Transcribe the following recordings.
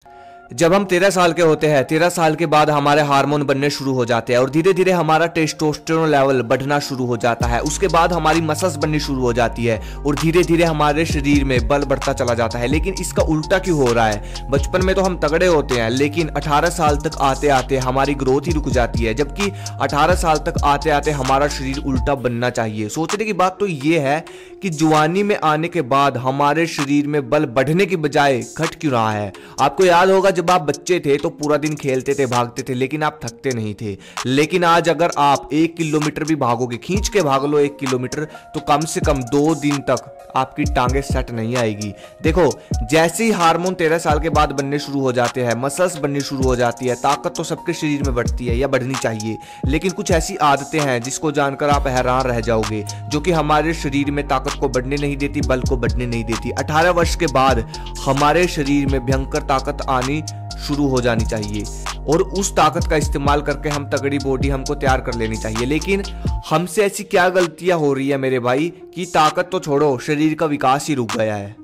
जब हम 13 साल के होते हैं, 13 साल के बाद हमारे हार्मोन बनने शुरू हो जाते हैं और धीरे धीरे हमारा टेस्टोस्टेरोन लेवल बढ़ना शुरू हो जाता है। उसके बाद हमारी मसल्स बननी शुरू हो जाती है और धीरे धीरे हमारे शरीर में बल बढ़ता चला जाता है। लेकिन इसका उल्टा क्यों हो रहा है? बचपन में तो हम तगड़े होते हैं, लेकिन 18 साल तक आते आते हमारी ग्रोथ ही रुक जाती है, जबकि 18 साल तक आते आते हमारा शरीर उल्टा बनना चाहिए। सोचने की बात तो ये है कि जवानी में आने के बाद हमारे शरीर में बल बढ़ने की बजाय घट क्यों रहा है? आपको याद होगा जब आप बच्चे थे तो पूरा दिन खेलते थे, भागते थे, लेकिन आप थकते नहीं थे। लेकिन आज अगर आप 1 किलोमीटर भी भागोगे, खींच के भाग लो 1 किलोमीटर, तो कम से कम 2 दिन तक आपकी टांगे सेट नहीं आएगी। देखो, जैसे ही हार्मोन 13 साल के बाद बनने शुरू हो जाते हैं, मसल्स बननी शुरू हो जाती है, ताकत तो सबके शरीर में बढ़ती है या बढ़नी चाहिए, लेकिन कुछ ऐसी आदतें हैं जिसको जानकर आप हैरान रह जाओगे, जो कि हमारे शरीर में ताकत को बढ़ने नहीं देती, बल को बढ़ने नहीं देती। 18 वर्ष के बाद हमारे शरीर में भयंकर ताकत आनी शुरू हो जानी चाहिए और उस ताकत का इस्तेमाल करके हम तगड़ी बॉडी हमको तैयार कर लेनी चाहिए। लेकिन हमसे ऐसी क्या गलतियां हो रही है मेरे भाई कि ताकत तो छोड़ो, शरीर का विकास ही रुक गया है।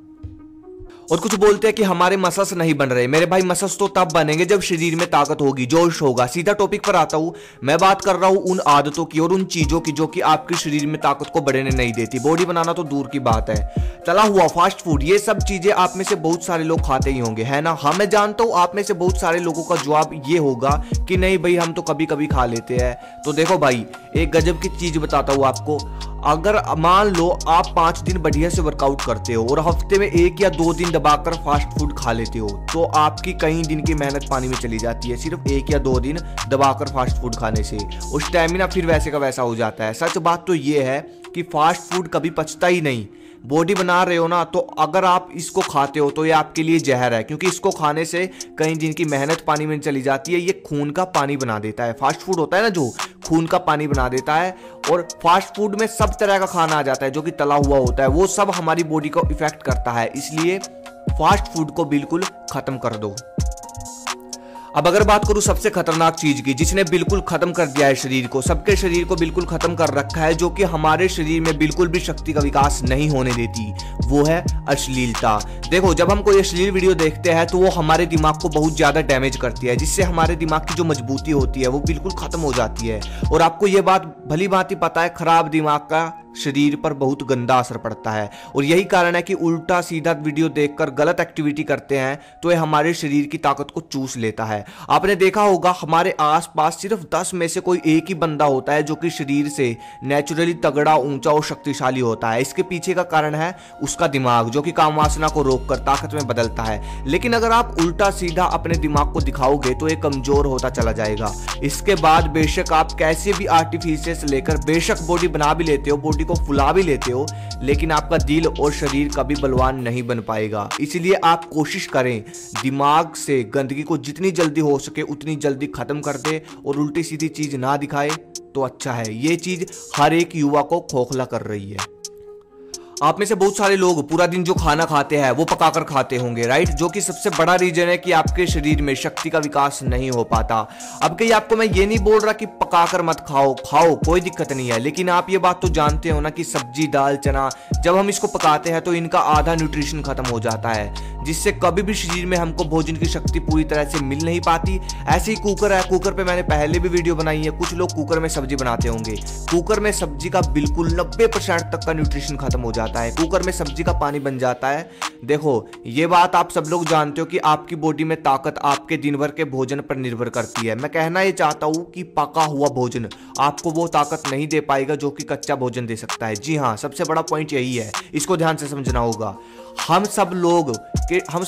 और कुछ बोलते हैं कि हमारे मसल्स नहीं बन रहे। मेरे भाई, मसल्स तो तब बनेंगे जब शरीर में ताकत होगी, जोश होगा। सीधा टॉपिक पर आता हूं, मैं बात कर रहा हूं उन आदतों की और उन चीजों की जो कि आपके शरीर में ताकत को बढ़ने नहीं देती। बॉडी बनाना तो दूर की बात है, तला हुआ फास्ट फूड, ये सब चीजें आप में से बहुत सारे लोग खाते ही होंगे, है ना? हाँ, मैं जानता हूं आप में से बहुत सारे लोगों का जवाब ये होगा कि नहीं भाई, हम तो कभी कभी खा लेते हैं। तो देखो भाई, एक गजब की चीज बताता हूं आपको। अगर मान लो आप 5 दिन बढ़िया से वर्कआउट करते हो और हफ्ते में 1 या 2 दिन दबाकर फास्ट फूड खा लेते हो, तो आपकी कई दिन की मेहनत पानी में चली जाती है, सिर्फ 1 या 2 दिन दबाकर फास्ट फूड खाने से। और स्टेमिना फिर वैसे का वैसा हो जाता है। सच बात तो ये है कि फास्ट फूड कभी पचता ही नहीं। बॉडी बना रहे हो ना, तो अगर आप इसको खाते हो तो ये आपके लिए जहर है, क्योंकि इसको खाने से कई दिन की मेहनत पानी में चली जाती है। ये खून का पानी बना देता है। फास्ट फूड होता है ना, जो खून का पानी बना देता है। और फास्ट फूड में सब तरह का खाना आ जाता है जो कि तला हुआ होता है, वो सब हमारी बॉडी को इफेक्ट करता है। इसलिए फास्ट फूड को बिल्कुल खत्म कर दो। अब अगर बात करूं सबसे खतरनाक चीज की, जिसने बिल्कुल खत्म कर दिया है शरीर को, सबके शरीर को बिल्कुल खत्म कर रखा है, जो कि हमारे शरीर में बिल्कुल भी शक्ति का विकास नहीं होने देती, वो है अश्लीलता। देखो, जब हम कोई अश्लील वीडियो देखते हैं तो वो हमारे दिमाग को बहुत ज्यादा डैमेज करती है, जिससे हमारे दिमाग की जो मजबूती होती है वो बिल्कुल खत्म हो जाती है। और आपको ये बात भली भांति पता है, खराब दिमाग का शरीर पर बहुत गंदा असर पड़ता है। और यही कारण है कि उल्टा सीधा वीडियो देखकर गलत एक्टिविटी करते हैं तो ये हमारे शरीर की ताकत को चूस लेता है। आपने देखा होगा, हमारे आसपास सिर्फ 10 में से कोई एक ही बंदा होता है जो कि शरीर से नेचुरली तगड़ा, ऊंचा और शक्तिशाली होता है। इसके पीछे का कारण है उसका दिमाग, जो कि काम वासना को रोककर ताकत में बदलता है। लेकिन अगर आप उल्टा सीधा अपने दिमाग को दिखाओगे तो ये कमजोर होता चला जाएगा। इसके बाद बेशक आप कैसे भी आर्टिफिशियल से लेकर बेशक बॉडी बना भी लेते हो, बॉडी को फुला भी लेते हो, लेकिन आपका दिल और शरीर कभी बलवान नहीं बन पाएगा। इसलिए आप कोशिश करें, दिमाग से गंदगी को जितनी जल्दी हो सके उतनी जल्दी खत्म कर दे और उल्टी सीधी चीज ना दिखाए तो अच्छा है। ये चीज हर एक युवा को खोखला कर रही है। आप में से बहुत सारे लोग पूरा दिन जो खाना खाते हैं वो पकाकर खाते होंगे, राइट? जो कि सबसे बड़ा रीजन है कि आपके शरीर में शक्ति का विकास नहीं हो पाता। अब कहीं आपको मैं ये नहीं बोल रहा कि पकाकर मत खाओ, खाओ, कोई दिक्कत नहीं है, लेकिन आप ये बात तो जानते हो ना कि सब्जी, दाल, चना, जब हम इसको पकाते हैं तो इनका आधा न्यूट्रिशन खत्म हो जाता है, जिससे कभी भी शरीर में हमको भोजन की शक्ति पूरी तरह से मिल नहीं पाती। ऐसे ही कुकर है, कुकर पे मैंने पहले भी वीडियो बनाई है। कुछ लोग कुकर में सब्जी बनाते होंगे, कुकर में सब्जी का बिल्कुल 90% तक का न्यूट्रिशन खत्म हो जाता है, कुकर में सब्जी का पानी बन जाता है। देखो, ये बात आप सब लोग जानते हो कि आपकी बॉडी में ताकत आपके दिन भर के भोजन पर निर्भर करती है। मैं कहना ये चाहता हूं कि पका हुआ भोजन आपको वो ताकत नहीं दे पाएगा जो कि कच्चा भोजन दे सकता है। जी हाँ, सबसे बड़ा पॉइंट यही है, इसको ध्यान से समझना होगा। हम सब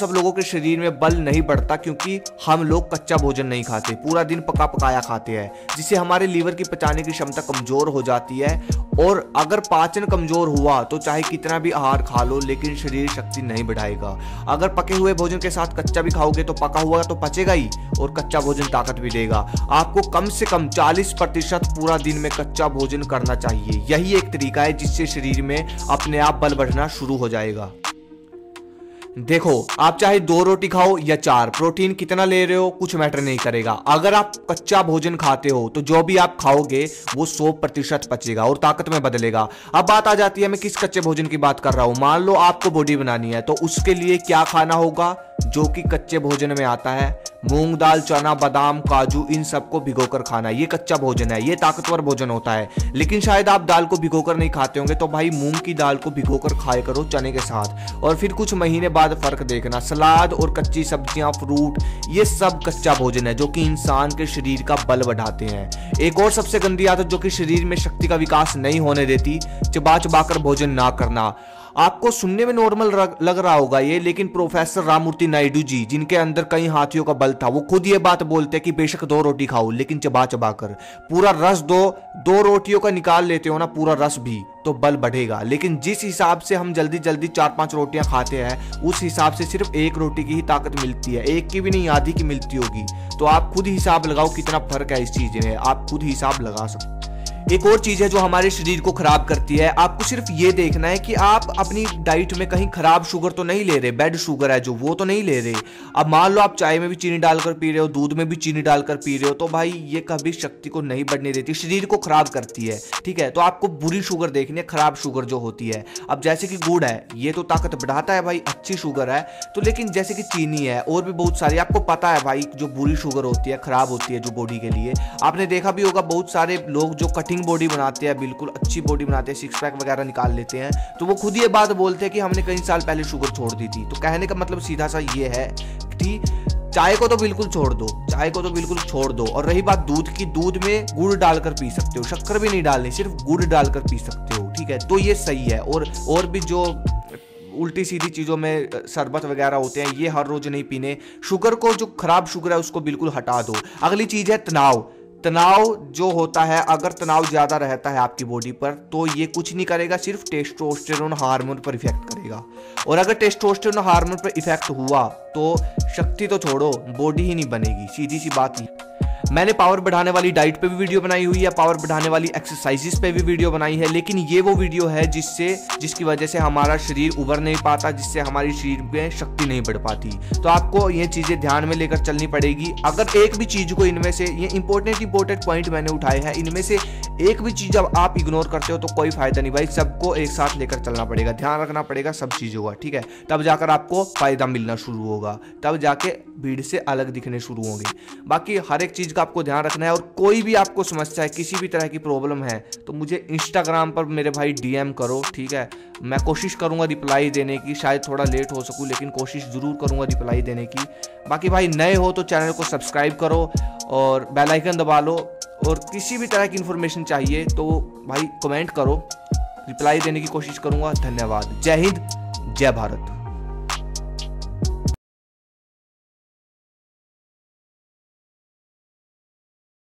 लोगों के शरीर में बल नहीं बढ़ता क्योंकि हम लोग कच्चा भोजन नहीं खाते, पूरा दिन पका पकाया खाते हैं, जिससे हमारे लीवर की पचाने की क्षमता कमजोर हो जाती है। और अगर पाचन कमजोर हुआ तो चाहे कितना भी आहार खा लो, लेकिन शरीर शक्ति नहीं बढ़ाएगा। अगर पके हुए भोजन के साथ कच्चा भी खाओगे तो पका हुआ तो पचेगा ही, और कच्चा भोजन ताकत भी देगा। आपको कम से कम 40% पूरा दिन में कच्चा भोजन करना चाहिए। यही एक तरीका है जिससे शरीर में अपने आप बल बढ़ना शुरू हो जाएगा। देखो, आप चाहे 2 रोटी खाओ या 4, प्रोटीन कितना ले रहे हो कुछ मैटर नहीं करेगा। अगर आप कच्चा भोजन खाते हो तो जो भी आप खाओगे वो 100% पचेगा और ताकत में बदलेगा। अब बात आ जाती है मैं किस कच्चे भोजन की बात कर रहा हूं। मान लो आपको बॉडी बनानी है तो उसके लिए क्या खाना होगा जो कि कच्चे भोजन में आता है। मूंग दाल, चना, बादाम, काजू, इन सबको भिगोकर खाना, ये कच्चा भोजन है, ये ताकतवर भोजन होता है। लेकिन शायद आप दाल को भिगोकर नहीं खाते होंगे, तो भाई मूंग की दाल को भिगोकर खाया करो चने के साथ, और फिर कुछ महीने बाद फर्क देखना। सलाद और कच्ची सब्जियां, फ्रूट, ये सब कच्चा भोजन है जो कि इंसान के शरीर का बल बढ़ाते हैं। एक और सबसे गंदी आदत जो कि शरीर में शक्ति का विकास नहीं होने देती, चबा चबा कर भोजन ना करना। आपको सुनने में नॉर्मल लग रहा होगा ये, लेकिन प्रोफेसर राममूर्ति नायडू जी, जिनके अंदर कई हाथियों का बल था, वो खुद ये बात बोलते हैं कि बेशक 2 रोटी खाओ लेकिन चबा चबा कर पूरा रस दो रोटियों का निकाल लेते हो ना पूरा रस भी, तो बल बढ़ेगा। लेकिन जिस हिसाब से हम जल्दी जल्दी 4-5 रोटियां खाते हैं, उस हिसाब से सिर्फ 1 रोटी की ही ताकत मिलती है, 1 की भी नहीं आधी की मिलती होगी। तो आप खुद हिसाब लगाओ कितना फर्क है इस चीज में, आप खुद हिसाब लगा सकते। एक और चीज है जो हमारे शरीर को खराब करती है, आपको सिर्फ ये देखना है कि आप अपनी डाइट में कहीं खराब शुगर तो नहीं ले रहे, बेड शुगर है जो, वो तो नहीं ले रहे। अब मान लो आप चाय में भी चीनी डालकर पी रहे हो, दूध में भी चीनी डालकर पी रहे हो, तो भाई ये कभी शक्ति को नहीं बढ़ने देती, शरीर को खराब करती है। ठीक है, तो आपको बुरी शुगर देखनी है, खराब शुगर जो होती है। अब जैसे कि गुड़ है, ये तो ताकत बढ़ाता है भाई, अच्छी शुगर है तो, लेकिन जैसे कि चीनी है और भी बहुत सारी, आपको पता है भाई जो बुरी शुगर होती है, खराब होती है जो बॉडी के लिए। आपने देखा भी होगा बहुत सारे लोग जो कटिंग बॉडी बनाते हैं, बिल्कुल अच्छी बॉडी बनाते हैं, 6 पैक वगैरह निकाल लेते हैं, तो वो खुद ये बात बोलते हैं कि हमने कई साल पहले शुगर छोड़ दी थी। तो कहने का मतलब सीधा सा ये है कि चाय को तो बिल्कुल छोड़ दो, चाय को तो बिल्कुल छोड़ दो। और रही बात दूध की, दूध में गुड़ डालकर पी सकते हो, शक्कर भी नहीं डालनी, सिर्फ गुड़ डालकर पी सकते हो। ठीक है, तो ये सही है। और भी जो उल्टी सीधी चीज़ों में शरबत वगैरह होते हैं, ये हर रोज नहीं पीने। शुगर को, जो खराब शुगर है उसको बिल्कुल हटा दो। अगली चीज़ है तनाव। तनाव जो होता है, अगर तनाव ज़्यादा रहता है आपकी बॉडी पर, तो ये कुछ नहीं करेगा, सिर्फ टेस्टोस्टेरोन हार्मोन पर इफेक्ट करेगा। और अगर टेस्टोस्टेरोन हार्मोन पर इफेक्ट हुआ तो शक्ति तो छोड़ो, बॉडी ही नहीं बनेगी, सीधी सी बात ही। मैंने पावर बढ़ाने वाली डाइट पे भी वीडियो बनाई हुई है, पावर बढ़ाने वाली एक्सरसाइजेस पे भी वीडियो बनाई है, लेकिन ये वो वीडियो है जिसकी वजह से हमारा शरीर उभर नहीं पाता, जिससे हमारी शरीर में शक्ति नहीं बढ़ पाती। तो आपको ये चीज़ें ध्यान में लेकर चलनी पड़ेगी। अगर एक भी चीज़ को, इनमें से ये इंपॉर्टेंट पॉइंट मैंने उठाए हैं, इनमें से एक भी चीज़ अब आप इग्नोर करते हो तो कोई फायदा नहीं भाई, सबको एक साथ लेकर चलना पड़ेगा, ध्यान रखना पड़ेगा सब चीज़ों का। ठीक है, तब जाकर आपको फायदा मिलना शुरू होगा, तब जाके भीड़ से अलग दिखने शुरू होंगे। बाकी हर एक चीज़ का आपको ध्यान रखना है। और कोई भी आपको समस्या है, किसी भी तरह की प्रॉब्लम है, तो मुझे इंस्टाग्राम पर मेरे भाई DM करो। ठीक है, मैं कोशिश करूंगा रिप्लाई देने की, शायद थोड़ा लेट हो सकूं लेकिन कोशिश ज़रूर करूंगा रिप्लाई देने की। बाकी भाई नए हो तो चैनल को सब्सक्राइब करो और बेल आइकन दबा लो, और किसी भी तरह की इन्फॉर्मेशन चाहिए तो भाई कमेंट करो, रिप्लाई देने की कोशिश करूंगा। धन्यवाद। जय हिंद, जय भारत।